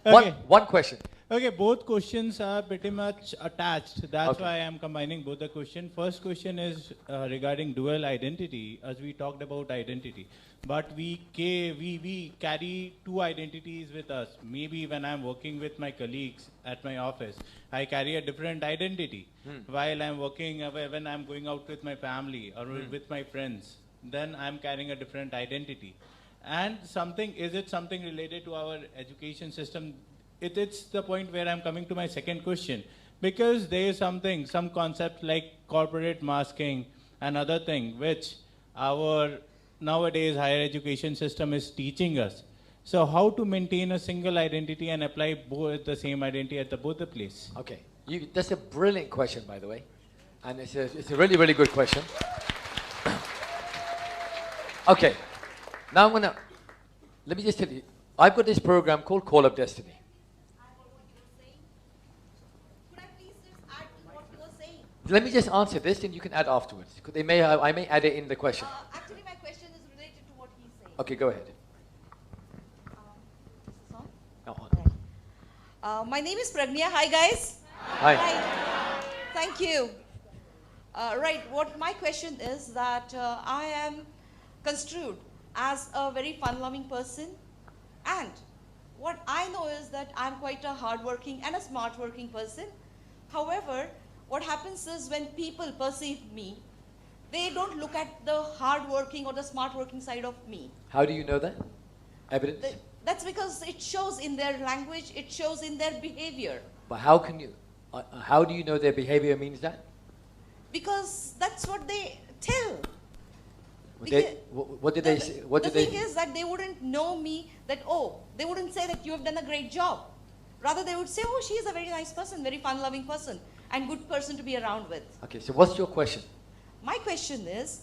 Okay. One question. Okay, both questions are pretty much attached. That's Okay. why I'm combining both the question. First question is regarding dual identity, as we talked about identity. But we carry two identities with us. Maybe when I'm working with my colleagues at my office, I carry a different identity. While I'm working, when I'm going out with my family or with my friends, then I'm carrying a different identity. And is it something related to our education system? It's the point where I'm coming to my second question. Because there is some concept like corporate masking and other thing, which our nowadays higher education system is teaching us. So how to maintain a single identity and apply both the same identity at both the place? Okay. That's a brilliant question, by the way. And it's a really, really good question. Okay. Now let me just tell you, I've got this program called Call of Destiny. Let me just answer this, and you can add afterwards. I may add it in the question. Actually, my question is related to what he's saying. Okay, go ahead. My name is Pragnya. Hi, guys. Hi. Thank you. Right, what my question is that I am construed as a very fun-loving person, and what I know is that I'm quite a hard-working and a smart-working person. However, what happens is when people perceive me, they don't look at the hard-working or the smart-working side of me. How do you know that? Evidence? That's because it shows in their language, it shows in their behavior. But how do you know their behavior means that? Because that's what they tell. What did they say? The thing is that they wouldn't know me that, they wouldn't say that you have done a great job. Rather, they would say, she is a very nice person, very fun-loving person, and good person to be around with. Okay, so what's your question? My question is,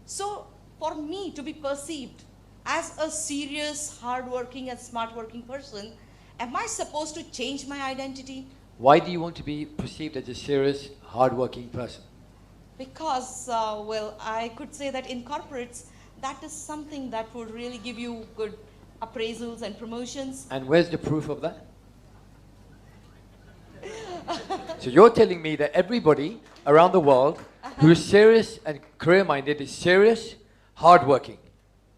so for me to be perceived as a serious, hard-working and smart-working person, am I supposed to change my identity? Why do you want to be perceived as a serious, hard-working person? Because, I could say that in corporates, that is something that would really give you good appraisals and promotions. And where's the proof of that? So you're telling me that everybody around the world who is serious and career-minded is serious, hard-working?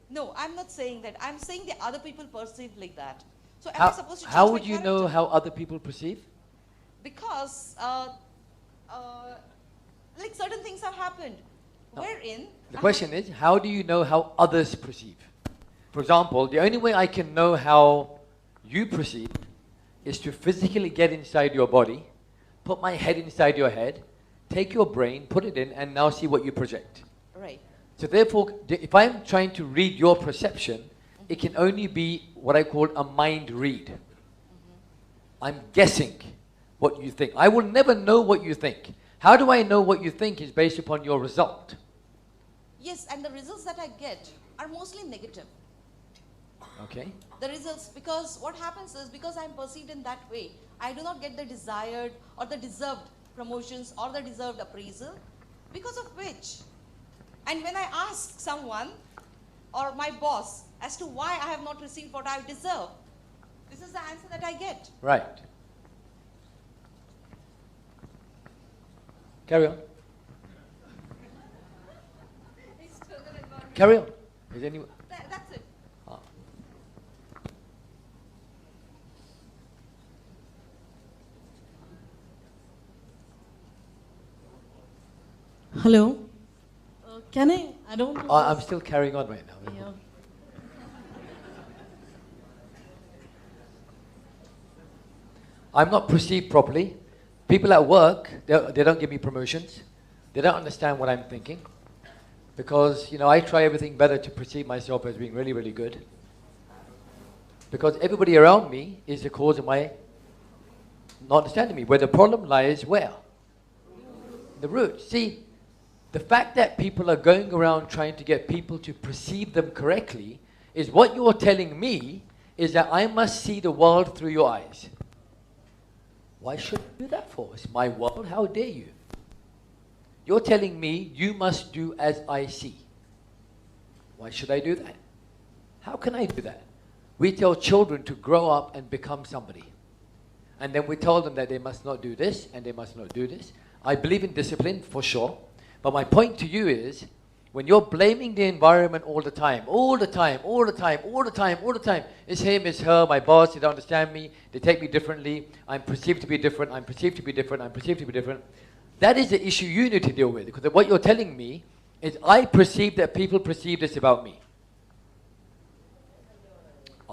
No, I'm not saying that. I'm saying the other people perceive like that. So am I supposed to change how my would you character? know how other people perceive? Because like certain things have happened, wherein... The question is, how do you know how others perceive? For example, the only way I can know how you perceive is to physically get inside your body, put my head inside your head, take your brain, put it in, and now see what you project. Right. So therefore, if I'm trying to read your perception, it can only be what I call a mind read. I'm guessing what you think. I will never know what you think. How do I know what you think is based upon your result? Yes, and the results that I get are mostly negative. Okay. The results, because what happens is, because I'm perceived in that way, I do not get the desired or the deserved promotions or the deserved appraisal, because of which. And when I ask someone or my boss as to why I have not received what I deserve, this is the answer that I get. Right. Carry on. Carry on. Is anyone? That's it. Hello. Can I don't know. I'm still carrying on right now. Yeah. I'm not perceived properly. People at work, they don't give me promotions. They don't understand what I'm thinking. Because, I try everything better to perceive myself as being really, really good. Because everybody around me is the cause of my not understanding me. Where the problem lies, where? The root. See, the fact that people are going around trying to get people to perceive them correctly is what you're telling me is that I must see the world through your eyes. Why should I do that for? It's my world. How dare you? You're telling me you must do as I see. Why should I do that? How can I do that? We tell children to grow up and become somebody. And then we tell them that they must not do this and they must not do this. I believe in discipline, for sure. But my point to you is, when you're blaming the environment all the time, it's him, it's her, my boss, they don't understand me, they take me differently, I'm perceived to be different, I'm perceived to be different, I'm perceived to be different. That is the issue you need to deal with. Because what you're telling me is, I perceive that people perceive this about me.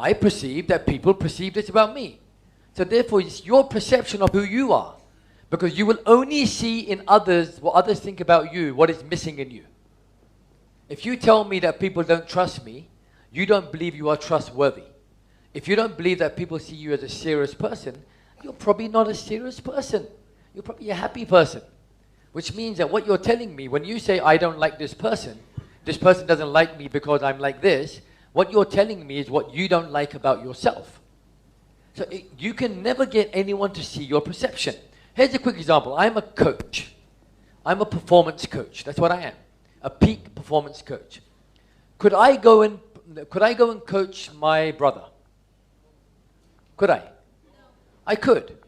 I perceive that people perceive this about me. So therefore, it's your perception of who you are. Because you will only see in others what others think about you, what is missing in you. If you tell me that people don't trust me, you don't believe you are trustworthy. If you don't believe that people see you as a serious person, you're probably not a serious person. You're probably a happy person. Which means that what you're telling me, when you say, I don't like this person doesn't like me because I'm like this, what you're telling me is what you don't like about yourself. So you can never get anyone to see your perception. Here's a quick example. I'm a coach. I'm a performance coach. That's what I am. A peak performance coach. Could I go and coach my brother? Could I? No. I could.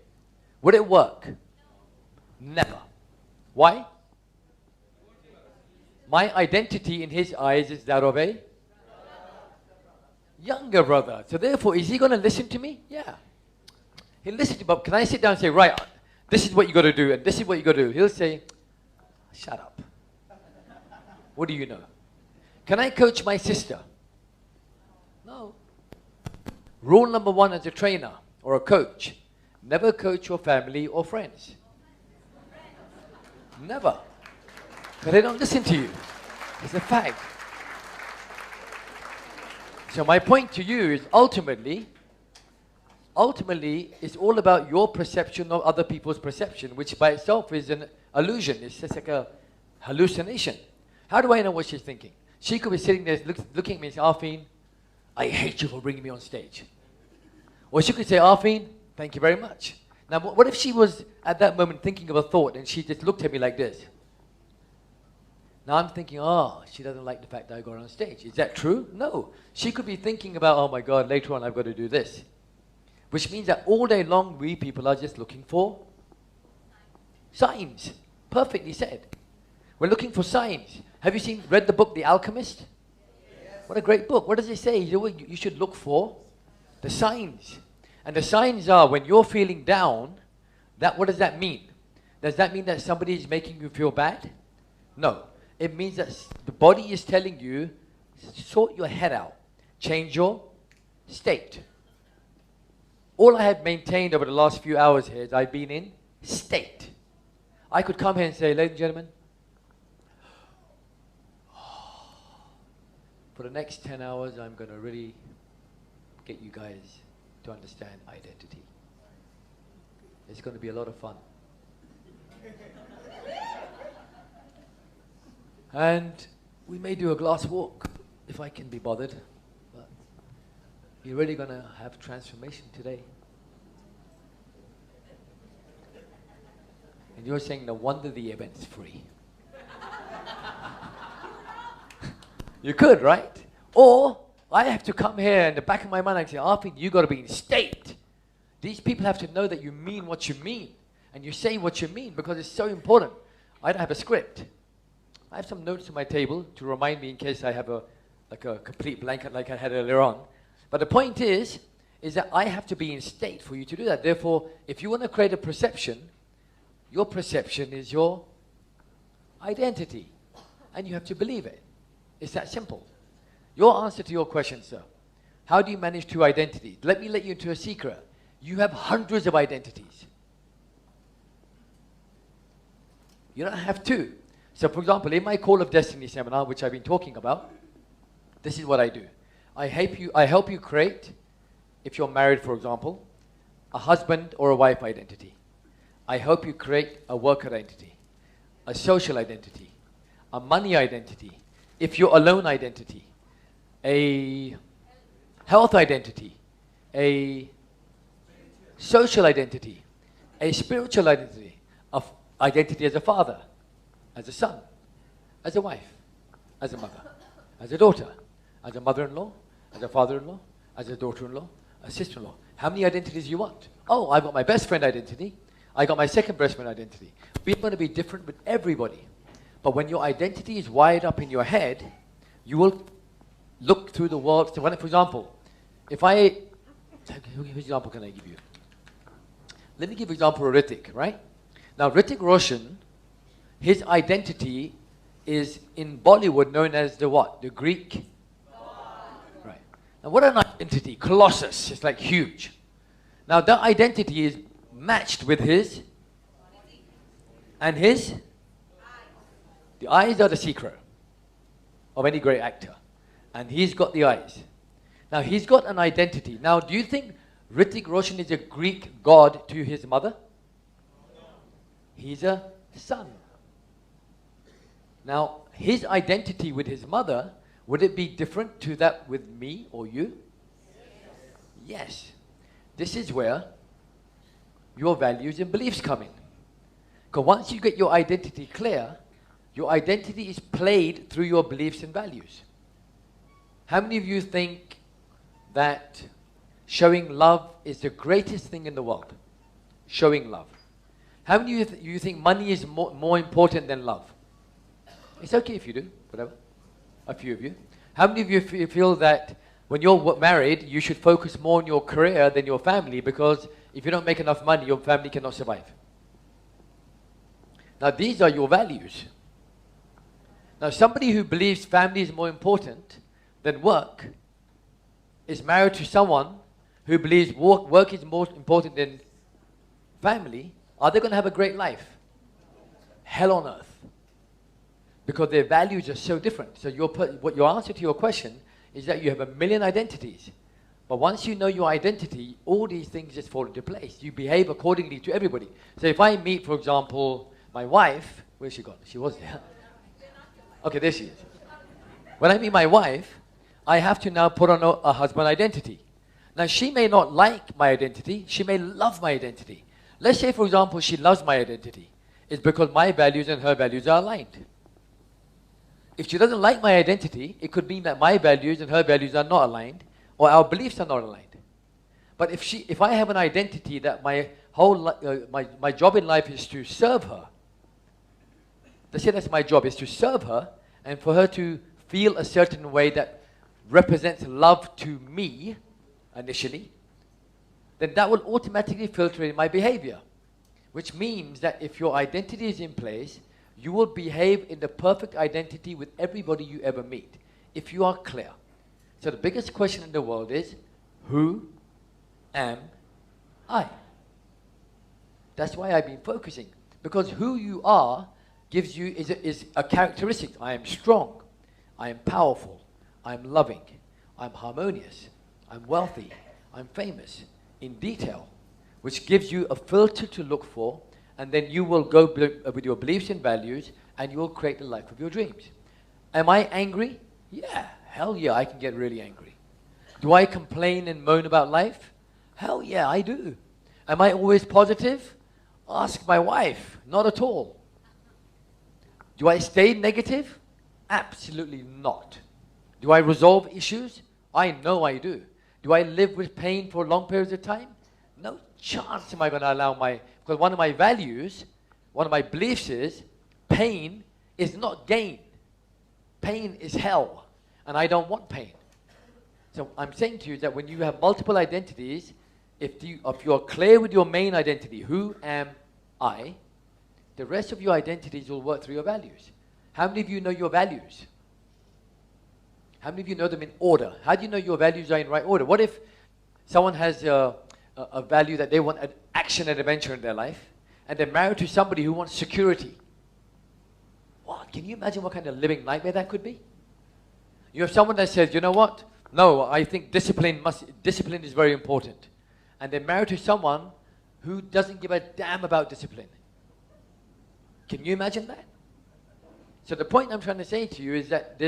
Would it work? No. Never. Why? My identity in his eyes is that of a younger brother. So therefore, is he going to listen to me? Yeah. He'll listen to me, but can I sit down and say, right, this is what you got to do, and this is what you got to do? He'll say, shut up. What do you know? Can I coach my sister? No. Rule number one as a trainer or a coach, never coach your family or friends. Never. Because they don't listen to you. It's a fact. So my point to you is ultimately, it's all about your perception of other people's perception, which by itself is an illusion. It's just like a hallucination. How do I know what she's thinking? She could be sitting there looking at me and say, Arfeen, I hate you for bringing me on stage. Or she could say, Arfeen, thank you very much. Now, what if she was at that moment thinking of a thought and she just looked at me like this? Now I'm thinking, oh, she doesn't like the fact that I got on stage. Is that true? No. She could be thinking about, oh my God, later on I've got to do this. Which means that all day long we people are just looking for signs. Perfectly said. We're looking for signs. Have you read the book The Alchemist? Yes. What a great book. What does it say? You should look for the signs. And the signs are, when you're feeling down, what does that mean? Does that mean that somebody is making you feel bad? No. It means that the body is telling you, sort your head out. Change your state. All I have maintained over the last few hours here is I've been in state. I could come here and say, ladies and gentlemen, for the next 10 hours, I'm going to really get you guys to understand identity. It's going to be a lot of fun. And we may do a glass walk, if I can be bothered. But you're really going to have transformation today. And you're saying, no wonder the event's free. You could, right? Or I have to come here in the back of my mind and say, Arfeen, you got to be in state. These people have to know that you mean what you mean. And you say what you mean, because it's so important. I don't have a script. I have some notes on my table to remind me in case I have a complete blanket like I had earlier on. But the point is that I have to be in state for you to do that. Therefore, if you want to create a perception, your perception is your identity. And you have to believe it. It's that simple. Your answer to your question, sir, how do you manage two identities? Let me let you into a secret. You have hundreds of identities. You don't have two. So for example, in my Call of Destiny seminar, which I've been talking about, this is what I do. I help you create, if you're married, for example, a husband or a wife identity. I help you create a work identity, a social identity, a money identity, if you're alone identity, a health identity, a social identity, a spiritual identity, of identity as a father, as a son, as a wife, as a mother, as a daughter, as a mother-in-law, as a father-in-law, as a daughter-in-law, a sister-in-law. How many identities do you want? Oh, I've got my best friend identity. I got my second best friend identity. We're going to be different with everybody. But when your identity is wired up in your head, you will look through the world. So when, for example, which example can I give you? Let me give an example of Hrithik, right? Now, Hrithik Roshan, his identity is in Bollywood known as the what? The Greek? Right. Now, what an identity. Colossus. It's like huge. Now, that identity is matched with his and his. The eyes are the secret of any great actor. And he's got the eyes. Now, he's got an identity. Now, do you think Hrithik Roshan is a Greek god to his mother? He's a son. Now, his identity with his mother, would it be different to that with me or you? Yes. This is where your values and beliefs come in. Because once you get your identity clear, your identity is played through your beliefs and values. How many of you think that showing love is the greatest thing in the world? Showing love. How many of you think money is more important than love? It's okay if you do, whatever. A few of you. How many of you feel that when you're married, you should focus more on your career than your family, because if you don't make enough money, your family cannot survive? Now, these are your values. Now, somebody who believes family is more important than work is married to someone who believes work is more important than family. Are they going to have a great life? Hell on earth. Because their values are so different. So your answer to your question is that you have a million identities. But once you know your identity, all these things just fall into place. You behave accordingly to everybody. So if I meet, for example, my wife, where's she gone? She was there. Okay, there she is. When I meet my wife, I have to now put on a husband identity. Now, she may not like my identity. She may love my identity. Let's say, for example, she loves my identity. It's because my values and her values are aligned. If she doesn't like my identity, it could mean that my values and her values are not aligned, or our beliefs are not aligned. But if I have an identity that my whole my job in life is to serve her, let's say that's my job, is to serve her, and for her to feel a certain way that represents love to me initially, then that will automatically filter in my behavior. Which means that if your identity is in place, you will behave in the perfect identity with everybody you ever meet, if you are clear. So the biggest question in the world is, who am I? That's why I've been focusing. Because who you are gives you is a characteristic. I am strong. I am powerful. I'm loving. I'm harmonious. I'm wealthy. I'm famous. In detail. Which gives you a filter to look for, and then you will go with your beliefs and values, and you will create the life of your dreams. Am I angry? Yeah, hell yeah, I can get really angry. Do I complain and moan about life? Hell yeah, I do. Am I always positive? Ask my wife. Not at all. Do I stay negative? Absolutely not. Do I resolve issues? I know I do. Do I live with pain for long periods of time? No chance am I going to allow because one of my values, one of my beliefs is, pain is not gain. Pain is hell, and I don't want pain. So I'm saying to you that when you have multiple identities, if you are clear with your main identity, who am I, the rest of your identities will work through your values. How many of you know your values? How many of you know them in order? How do you know your values are in right order? What if someone has a value that they want an action and adventure in their life, and they're married to somebody who wants security? What? Can you imagine what kind of living nightmare that could be? You have someone that says, you know what? No, I think discipline is very important. And they're married to someone who doesn't give a damn about discipline. Can you imagine that? So the point I'm trying to say to you is that